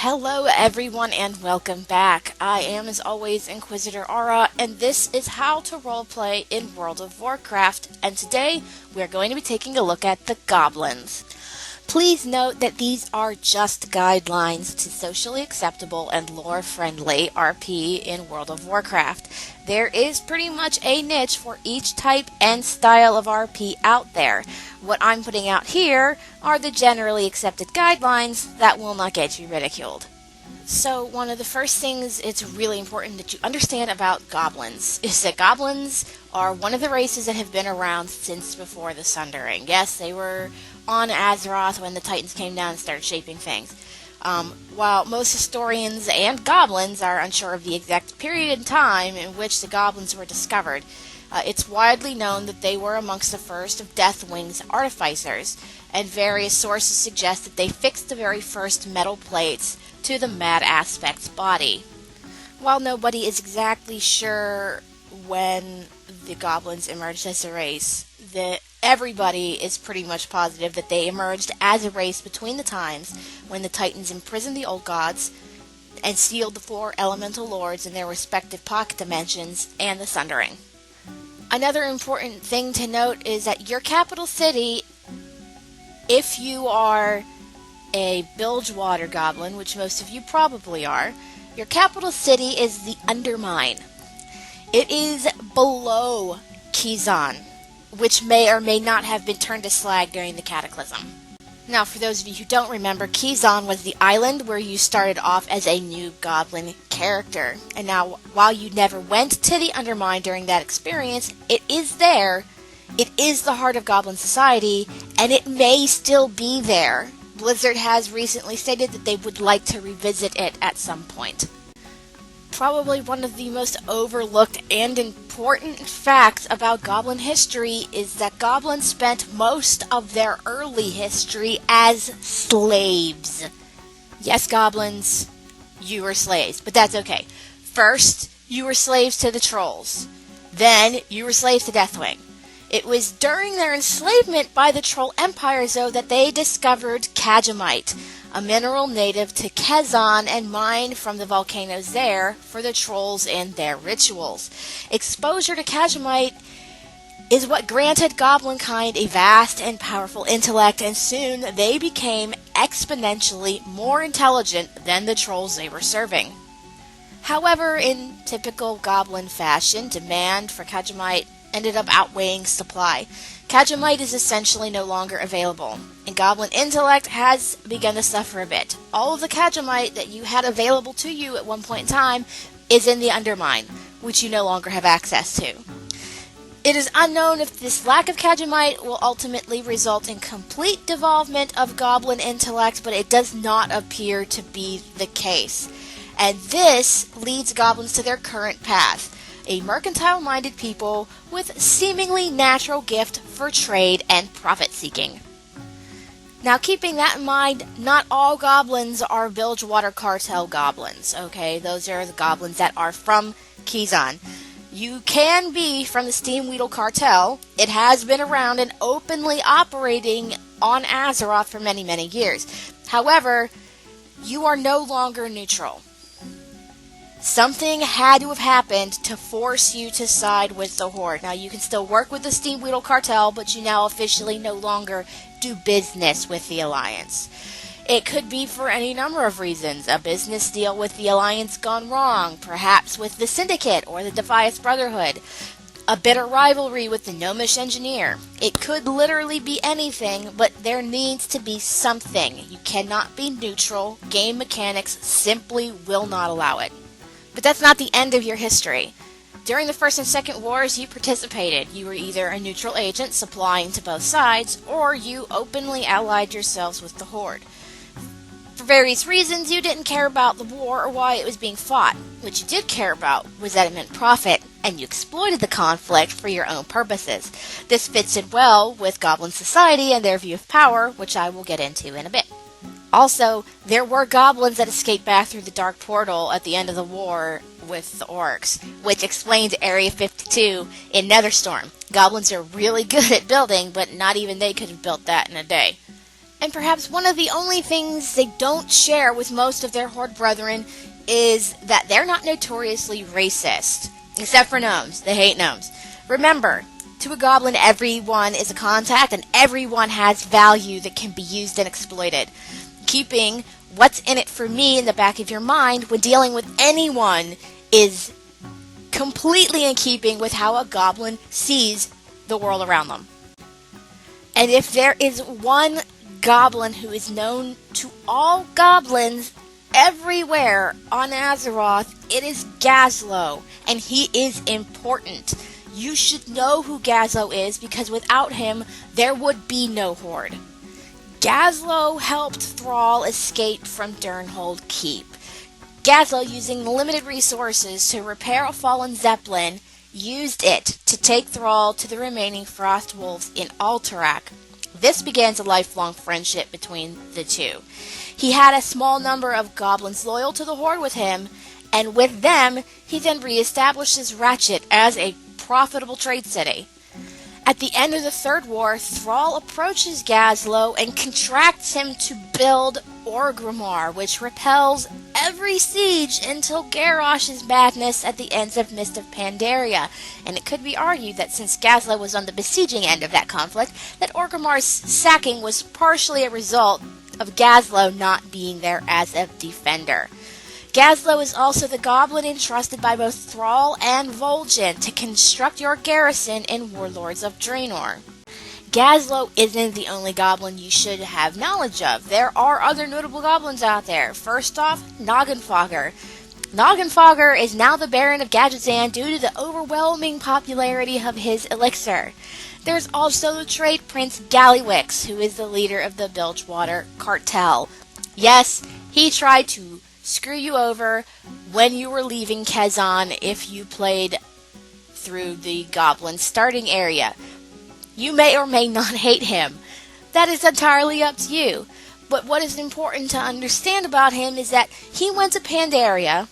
Hello everyone and welcome back. I am as always Inquisitor Aura and this is How to Roleplay in World of Warcraft, and today we are going to be taking a look at the Goblins. Please note that these are just guidelines to socially acceptable and lore-friendly RP in World of Warcraft. There is pretty much a niche for each type and style of RP out there. What I'm putting out here are the generally accepted guidelines that will not get you ridiculed. So one of the first things it's really important that you understand about goblins is that goblins are one of the races that have been around since before the Sundering. Yes, they were on Azeroth when the Titans came down and started shaping things. While most historians and goblins are unsure of the exact period in time in which the goblins were discovered, it's widely known that they were amongst the first of Deathwing's artificers, and various sources suggest that they fixed the very first metal plates to the Mad Aspect's body. While nobody is exactly sure when the goblins emerged as a race, everybody is pretty much positive that they emerged as a race between the times when the Titans imprisoned the old gods and sealed the four elemental lords in their respective pocket dimensions and the Sundering. Another important thing to note is that your capital city, if you are a Bilgewater goblin, which most of you probably are, your capital city is the Undermine. It is below Kizan, which may or may not have been turned to slag during the Cataclysm. Now, for those of you who don't remember, Kizan was the island where you started off as a new goblin character. And now, while you never went to the Undermine during that experience, it is there. It is the heart of Goblin Society, and it may still be there. Blizzard has recently stated that they would like to revisit it at some point. Probably one of the most overlooked and important facts about Goblin history is that goblins spent most of their early history as slaves. Yes, goblins, you were slaves, but that's okay. First, you were slaves to the trolls. Then, you were slaves to Deathwing. It was during their enslavement by the Troll Empires, though, that they discovered Khagamite, a mineral native to Kazan and mined from the volcanoes there for the trolls and their rituals. Exposure to Khagamite is what granted goblinkind a vast and powerful intellect, and soon they became exponentially more intelligent than the trolls they were serving. However, in typical goblin fashion, demand for Khagamite ended up outweighing supply. Khagamite is essentially no longer available, and goblin intellect has begun to suffer a bit. All of the Khagamite that you had available to you at one point in time is in the Undermine, which you no longer have access to. It is unknown if this lack of Khagamite will ultimately result in complete devolvement of goblin intellect, but it does not appear to be the case. And this leads goblins to their current path: a mercantile-minded people with seemingly natural gift for trade and profit-seeking. Now, keeping that in mind, not all goblins are Bilgewater Cartel goblins, okay? Those are the goblins that are from Kizan. You can be from the Steamweedle Cartel. It has been around and openly operating on Azeroth for many, many years. However, you are no longer neutral. Something had to have happened to force you to side with the Horde. Now, you can still work with the Steamweedle Cartel, but you now officially no longer do business with the Alliance. It could be for any number of reasons. A business deal with the Alliance gone wrong, perhaps with the Syndicate or the Defias Brotherhood. A bitter rivalry with the Gnomish Engineer. It could literally be anything, but there needs to be something. You cannot be neutral. Game mechanics simply will not allow it. But that's not the end of your history. During the First and Second Wars, you participated. You were either a neutral agent supplying to both sides, or you openly allied yourselves with the Horde. For various reasons, you didn't care about the war or why it was being fought. What you did care about was that it meant profit, and you exploited the conflict for your own purposes. This fits in well with Goblin Society and their view of power, which I will get into in a bit. Also, there were goblins that escaped back through the Dark Portal at the end of the war with the orcs, which explains Area 52 in Netherstorm. Goblins are really good at building, but not even they could have built that in a day. And perhaps one of the only things they don't share with most of their horde brethren is that they're not notoriously racist. Except for gnomes. They hate gnomes. Remember, to a goblin, everyone is a contact and everyone has value that can be used and exploited. Keeping what's in it for me in the back of your mind when dealing with anyone is completely in keeping with how a goblin sees the world around them. And if there is one goblin who is known to all goblins everywhere on Azeroth, it is GAZLOWE, and he is important. You should know who GAZLOWE is, because without him, there would be no horde. GAZLOWE helped Thrall escape from Durnhold Keep. GAZLOWE, using limited resources to repair a fallen Zeppelin, used it to take Thrall to the remaining Frostwolves in Alterac. This begins a lifelong friendship between the two. He had a small number of goblins loyal to the Horde with him, and with them, he then re-establishes Ratchet as a profitable trade city. At the end of the Third War, Thrall approaches GAZLOWE and contracts him to build ORGRIMMAR, which repels every siege until Garrosh's madness at the ends of Mist of Pandaria. And it could be argued that since GAZLOWE was on the besieging end of that conflict, that ORGRIMMAR's sacking was partially a result of GAZLOWE not being there as a defender. GAZLOWE is also the goblin entrusted by both Thrall and Vol'jin to construct your garrison in Warlords of Draenor. GAZLOWE isn't the only goblin you should have knowledge of. There are other notable goblins out there. First off, Noggenfogger. Noggenfogger is now the Baron of Gadgetzan due to the overwhelming popularity of his elixir. There's also the trade prince Gallywix, who is the leader of the Bilgewater Cartel. Yes, he tried to screw you over when you were leaving Kazan if you played through the goblin starting area. You may or may not hate him. That is entirely up to you. But what is important to understand about him is that he went to Pandaria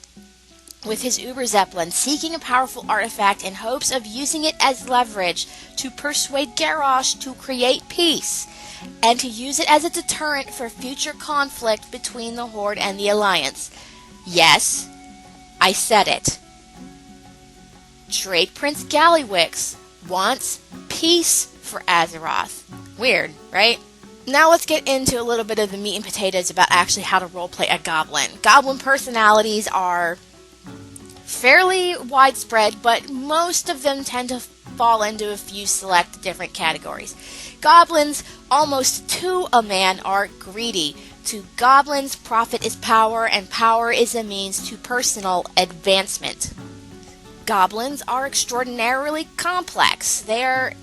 with his Uber Zeppelin, seeking a powerful artifact in hopes of using it as leverage to persuade Garrosh to create peace, and to use it as a deterrent for future conflict between the Horde and the Alliance. Yes, I said it. Trade Prince Gallywix wants peace for Azeroth. Weird, right? Now let's get into a little bit of the meat and potatoes about actually how to roleplay a goblin. Goblin personalities are fairly widespread, but most of them tend to fall into a few select different categories. Goblins, almost to a man, are greedy. To goblins, profit is power, and power is a means to personal advancement. Goblins are extraordinarily complex. They are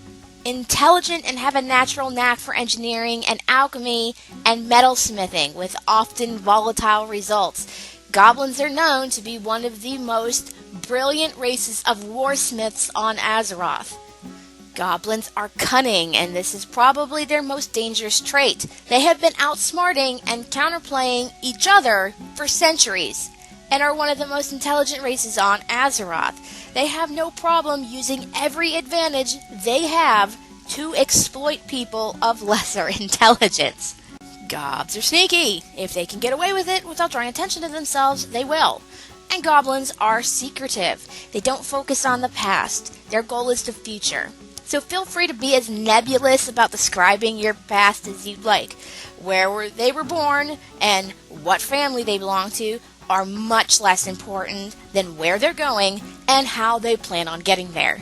intelligent and have a natural knack for engineering and alchemy and metalsmithing, with often volatile results. Goblins are known to be one of the most brilliant races of warsmiths on Azeroth. Goblins are cunning, and this is probably their most dangerous trait. They have been outsmarting and counterplaying each other for centuries, and are one of the most intelligent races on Azeroth. They have no problem using every advantage they have to exploit people of lesser intelligence. Gobs are sneaky. If they can get away with it without drawing attention to themselves, they will. And goblins are secretive. They don't focus on the past. Their goal is the future. So feel free to be as nebulous about describing your past as you'd like. Where they were born and what family they belong to are much less important than where they're going and how they plan on getting there.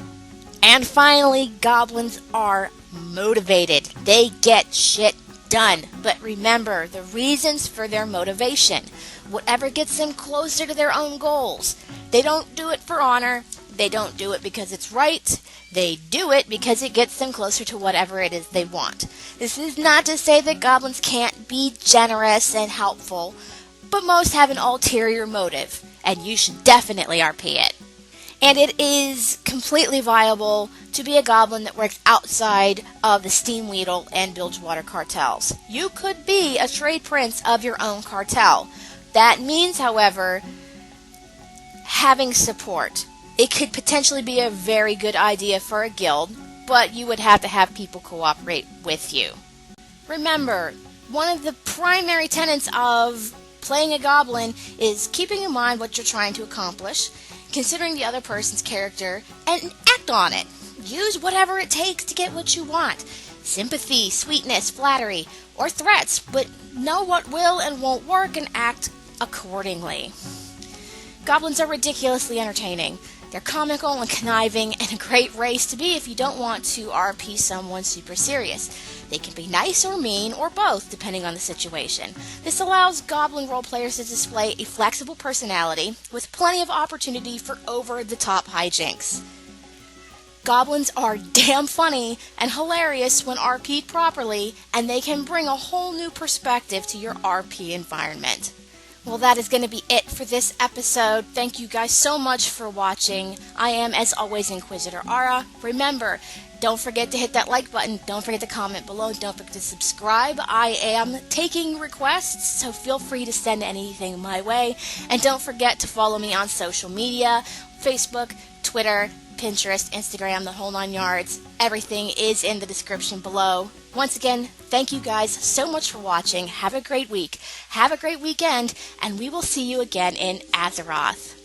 And finally, goblins are motivated. They get shit done. But remember the reasons for their motivation. Whatever gets them closer to their own goals. They don't do it for honor. They don't do it because it's right. They do it because it gets them closer to whatever it is they want. This is not to say that goblins can't be generous and helpful, but most have an ulterior motive, and you should definitely RP it. And it is completely viable to be a goblin that works outside of the Steamweedle and Bilgewater cartels. You could be a trade prince of your own cartel. That means, however, having support. It could potentially be a very good idea for a guild, but you would have to have people cooperate with you. Remember, One of the primary tenets of playing a goblin is keeping in mind what you're trying to accomplish, considering the other person's character, and act on it. Use whatever it takes to get what you want. Sympathy, sweetness, flattery, or threats, but know what will and won't work and act accordingly. Goblins are ridiculously entertaining. They're comical and conniving and a great race to be if you don't want to RP someone super serious. They can be nice or mean or both depending on the situation. This allows goblin roleplayers to display a flexible personality with plenty of opportunity for over-the-top hijinks. Goblins are damn funny and hilarious when RP'd properly, and they can bring a whole new perspective to your RP environment. Well, that is going to be it for this episode. Thank you guys so much for watching. I am, as always, Inquisitor Ara. Remember, don't forget to hit that like button. Don't forget to comment below. Don't forget to subscribe. I am taking requests, so feel free to send anything my way. And don't forget to follow me on social media, Facebook, Twitter, Pinterest, Instagram, the whole 9 yards. Everything is in the description below. Once again, thank you guys so much for watching. Have a great week. Have a great weekend, and we will see you again in Azeroth.